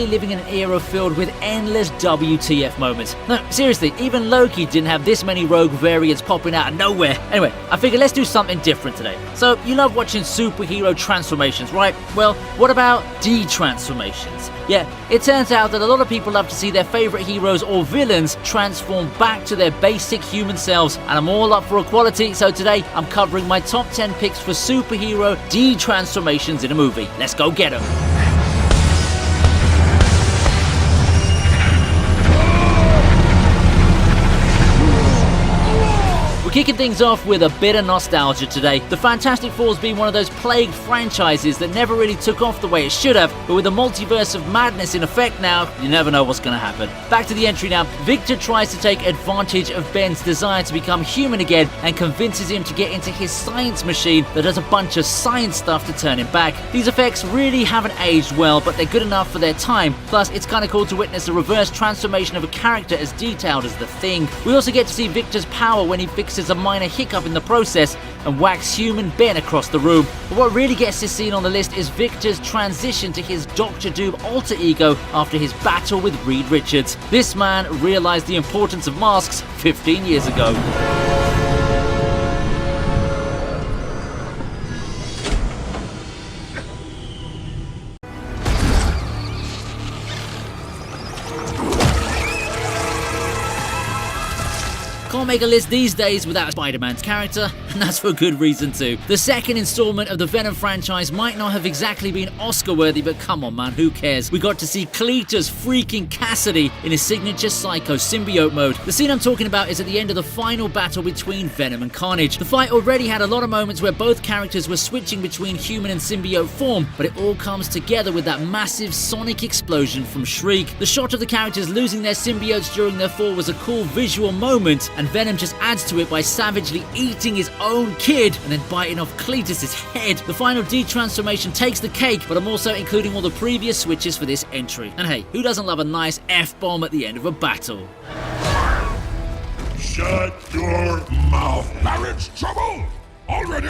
clearly living in an era filled with endless WTF moments. No, seriously, even Loki didn't have this many rogue variants popping out of nowhere. Anyway, I figured let's do something different today. So, you love watching superhero transformations, right? Well, what about Detransformations? Yeah, it turns out that a lot of people love to see their favorite heroes or villains transform back to their basic human selves, and I'm all up for equality, so today I'm covering my top 10 picks for superhero Detransformations in a movie. Let's go get them. Kicking things off with a bit of nostalgia today. The Fantastic Four's been one of those plagued franchises that never really took off the way it should have, but with the multiverse of madness in effect now, you never know what's going to happen. Back to the entry now. Victor tries to take advantage of Ben's desire to become human again and convinces him to get into his science machine that does a bunch of science stuff to turn him back. These effects really haven't aged well, but they're good enough for their time. Plus, it's kind of cool to witness the reverse transformation of a character as detailed as the Thing. We also get to see Victor's power when he fixes a minor hiccup in the process and whacks human Ben across the room. But what really gets this scene on the list is Victor's transition to his Dr. Doom alter ego after his battle with Reed Richards. This man realized the importance of masks 15 years ago. Can't make a list these days without Spider-Man's character, and that's for good reason too. The second installment of the Venom franchise might not have exactly been Oscar-worthy, but come on man, who cares? We got to see Cletus freaking Cassidy in his signature Psycho symbiote mode. The scene I'm talking about is at the end of the final battle between Venom and Carnage. The fight already had a lot of moments where both characters were switching between human and symbiote form, but it all comes together with that massive sonic explosion from Shriek. The shot of the characters losing their symbiotes during their fall was a cool visual moment, and Venom just adds to it by savagely eating his own kid and then biting off Cletus's head. The final Detransformation takes the cake, but I'm also including all the previous switches for this entry. And hey, who doesn't love a nice F-bomb at the end of a battle? Shut your mouth, marriage trouble! Already?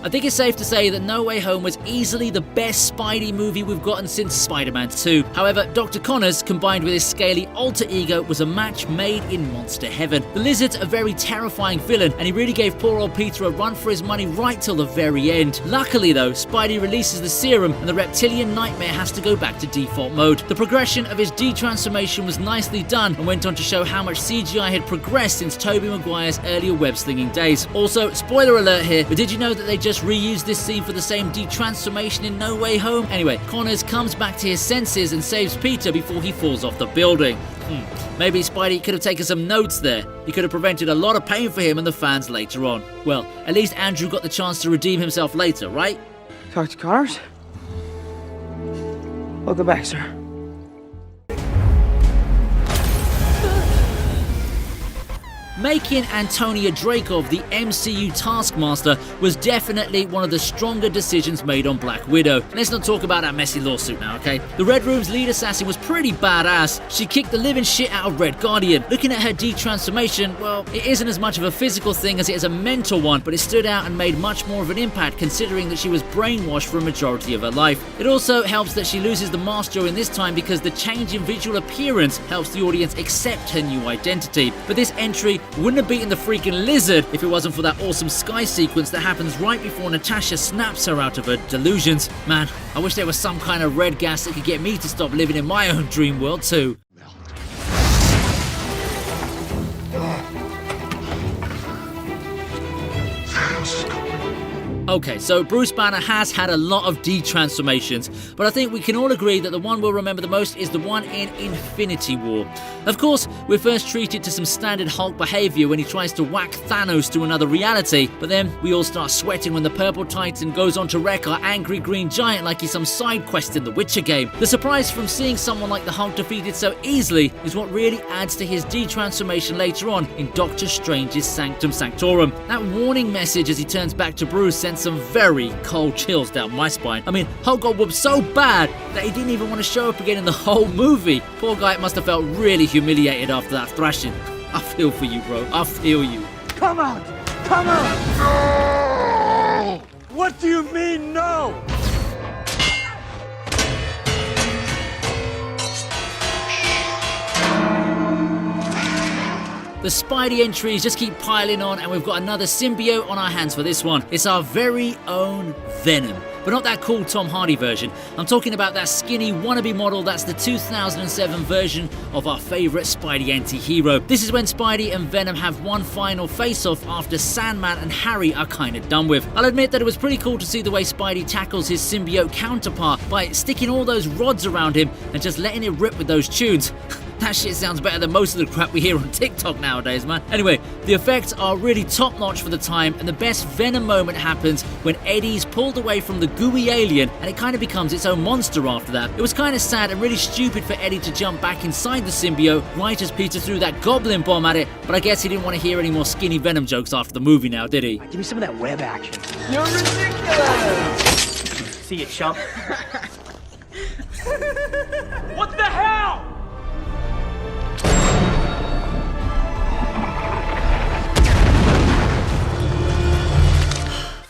I think it's safe to say that No Way Home was easily the best Spidey movie we've gotten since Spider-Man 2. However, Dr. Connors, combined with his scaly alter ego, was a match made in monster heaven. The Lizard's a very terrifying villain, and he really gave poor old Peter a run for his money right till the very end. Luckily though, Spidey releases the serum, and the reptilian nightmare has to go back to default mode. The progression of his Detransformation was nicely done, and went on to show how much CGI had progressed since Tobey Maguire's earlier web-slinging days. Also, spoiler alert here, but did you know that they just reused this scene for the same Detransformation in No Way Home? Anyway, Connors comes back to his senses and saves Peter before he falls off the building. Maybe Spidey could have taken some notes there. He could have prevented a lot of pain for him and the fans later on. Well, at least Andrew got the chance to redeem himself later, right? Dr. Connors? Welcome back, sir. Making Antonia Dreykov the MCU Taskmaster was definitely one of the stronger decisions made on Black Widow. Let's not talk about that messy lawsuit now, okay? The Red Room's lead assassin was pretty badass. She kicked the living shit out of Red Guardian. Looking at her Detransformation, well, it isn't as much of a physical thing as it is a mental one, but it stood out and made much more of an impact considering that she was brainwashed for a majority of her life. It also helps that she loses the mask during this time because the change in visual appearance helps the audience accept her new identity. But this entry wouldn't have beaten the freaking Lizard if it wasn't for that awesome sky sequence that happens right before Natasha snaps her out of her delusions. Man, I wish there was some kind of red gas that could get me to stop living in my own dream world too. Okay, so Bruce Banner has had a lot of Detransformations, but I think we can all agree that the one we'll remember the most is the one in Infinity War. Of course, we're first treated to some standard Hulk behavior when he tries to whack Thanos to another reality, but then we all start sweating when the Purple Titan goes on to wreck our angry green giant like he's some side quest in the Witcher game. The surprise from seeing someone like the Hulk defeated so easily is what really adds to his Detransformation later on in Doctor Strange's Sanctum Sanctorum. That warning message as he turns back to Bruce sent some very cold chills down my spine. I mean, Hulk got whooped so bad that he didn't even want to show up again in the whole movie. Poor guy must have felt really humiliated after that thrashing. I feel for you, bro. I feel you. Come on! Come on! What do you mean, no? The Spidey entries just keep piling on, and we've got another symbiote on our hands for this one. It's our very own Venom. But not that cool Tom Hardy version. I'm talking about that skinny wannabe model that's the 2007 version of our favourite Spidey anti-hero. This is when Spidey and Venom have one final face-off after Sandman and Harry are kinda done with. I'll admit that it was pretty cool to see the way Spidey tackles his symbiote counterpart by sticking all those rods around him and just letting it rip with those tunes. That shit sounds better than most of the crap we hear on TikTok nowadays, man. Anyway, the effects are really top-notch for the time, and the best Venom moment happens when Eddie's pulled away from the gooey alien, and it kind of becomes its own monster after that. It was kind of sad and really stupid for Eddie to jump back inside the symbiote right as Peter threw that goblin bomb at it, but I guess he didn't want to hear any more skinny Venom jokes after the movie now, did he? Give me some of that web action. You're ridiculous! See you, chump. What the hell?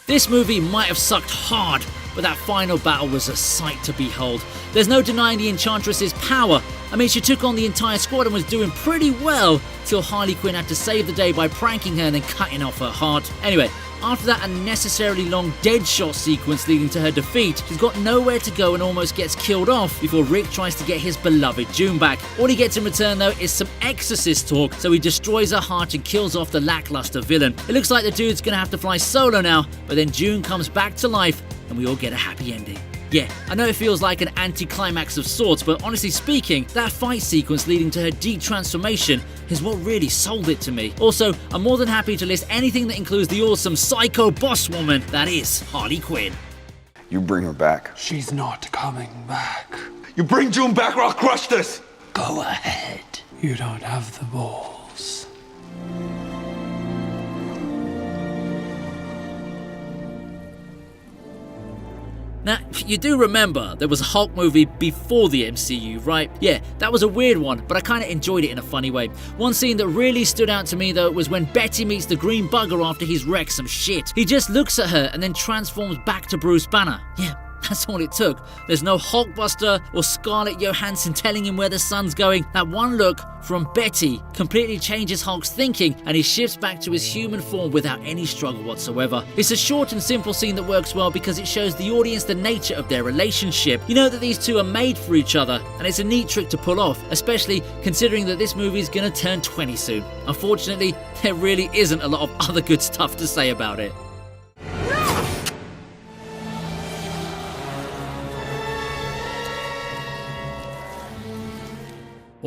This movie might have sucked hard, but that final battle was a sight to behold. There's no denying the Enchantress's power. I mean, she took on the entire squad and was doing pretty well, till Harley Quinn had to save the day by pranking her and then cutting off her heart. Anyway, after that unnecessarily long dead shot sequence leading to her defeat, she's got nowhere to go and almost gets killed off before Rick tries to get his beloved June back. All he gets in return though is some exorcist talk, so he destroys her heart and kills off the lackluster villain. It looks like the dude's gonna have to fly solo now, but then June comes back to life and we all get a happy ending. Yeah, I know it feels like an anticlimax of sorts, but honestly speaking, that fight sequence leading to her Detransformation is what really sold it to me. Also, I'm more than happy to list anything that includes the awesome psycho boss woman that is Harley Quinn. You bring her back. She's not coming back. You bring June back or I'll crush this! Go ahead. You don't have the balls. Now, you do remember there was a Hulk movie before the MCU, right? Yeah, that was a weird one, but I kind of enjoyed it in a funny way. One scene that really stood out to me though was when Betty meets the Green Bugger after he's wrecked some shit. He just looks at her and then transforms back to Bruce Banner. Yeah, that's all it took. There's no Hulkbuster or Scarlett Johansson telling him where the sun's going. That one look from Betty completely changes Hulk's thinking and he shifts back to his human form without any struggle whatsoever. It's a short and simple scene that works well because it shows the audience the nature of their relationship. You know that these two are made for each other, and it's a neat trick to pull off, especially considering that this movie is gonna turn 20 soon. Unfortunately, there really isn't a lot of other good stuff to say about it.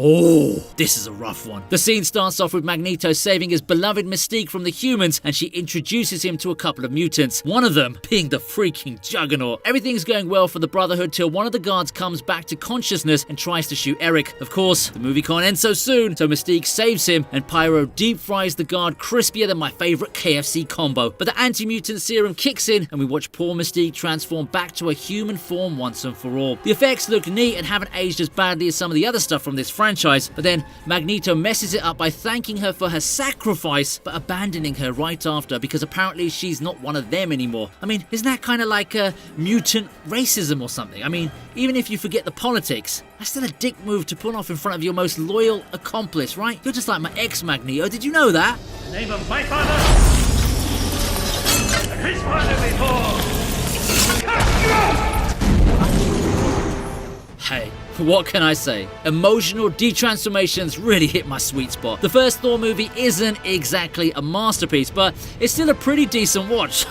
Oh, this is a rough one. The scene starts off with Magneto saving his beloved Mystique from the humans, and she introduces him to a couple of mutants, one of them being the freaking Juggernaut. Everything's going well for the Brotherhood till one of the guards comes back to consciousness and tries to shoot Eric. Of course, the movie can't end so soon, so Mystique saves him, and Pyro deep fries the guard crispier than my favourite KFC combo. But the anti-mutant serum kicks in, and we watch poor Mystique transform back to a human form once and for all. The effects look neat and haven't aged as badly as some of the other stuff from this franchise, but then Magneto messes it up by thanking her for her sacrifice but abandoning her right after because apparently she's not one of them anymore. I mean, isn't that kind of like mutant racism or something? I mean, even if you forget the politics, that's still a dick move to pull off in front of your most loyal accomplice, right? You're just like my ex-Magneto, did you know that? Name of my father and his father before. Hey, what can I say? Emotional Detransformations really hit my sweet spot. The first Thor movie isn't exactly a masterpiece, but it's still a pretty decent watch.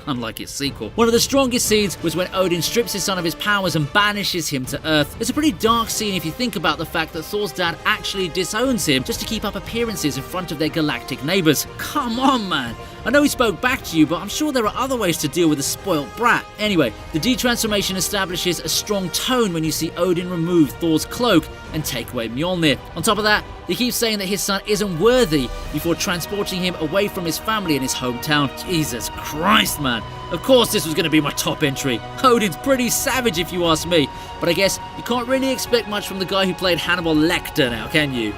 Unlike its sequel. One of the strongest scenes was when Odin strips his son of his powers and banishes him to Earth. It's a pretty dark scene if you think about the fact that Thor's dad actually disowns him just to keep up appearances in front of their galactic neighbours. Come on, man. I know he spoke back to you, but I'm sure there are other ways to deal with a spoilt brat. Anyway, the Detransformation establishes a strong tone when you see Odin remove Thor's cloak and take away Mjolnir. On top of that, he keeps saying that his son isn't worthy before transporting him away from his family in his hometown. Jesus Christ, man. Of course this was going to be my top entry. Odin's pretty savage if you ask me, but I guess you can't really expect much from the guy who played Hannibal Lecter now, can you?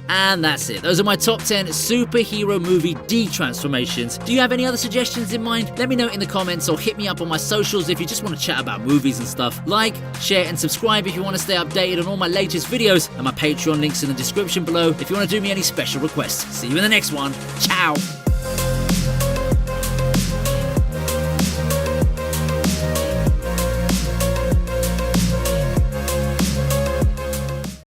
And that's it. Those are my top 10 superhero movie Detransformations. Do you have any other suggestions in mind? Let me know in the comments or hit me up on my socials if you just want to chat about movies and stuff. Like, share, and subscribe if you want to stay updated on all my latest videos, and my Patreon links in the description below if you want to do me any special requests. See you in the next one. Ciao!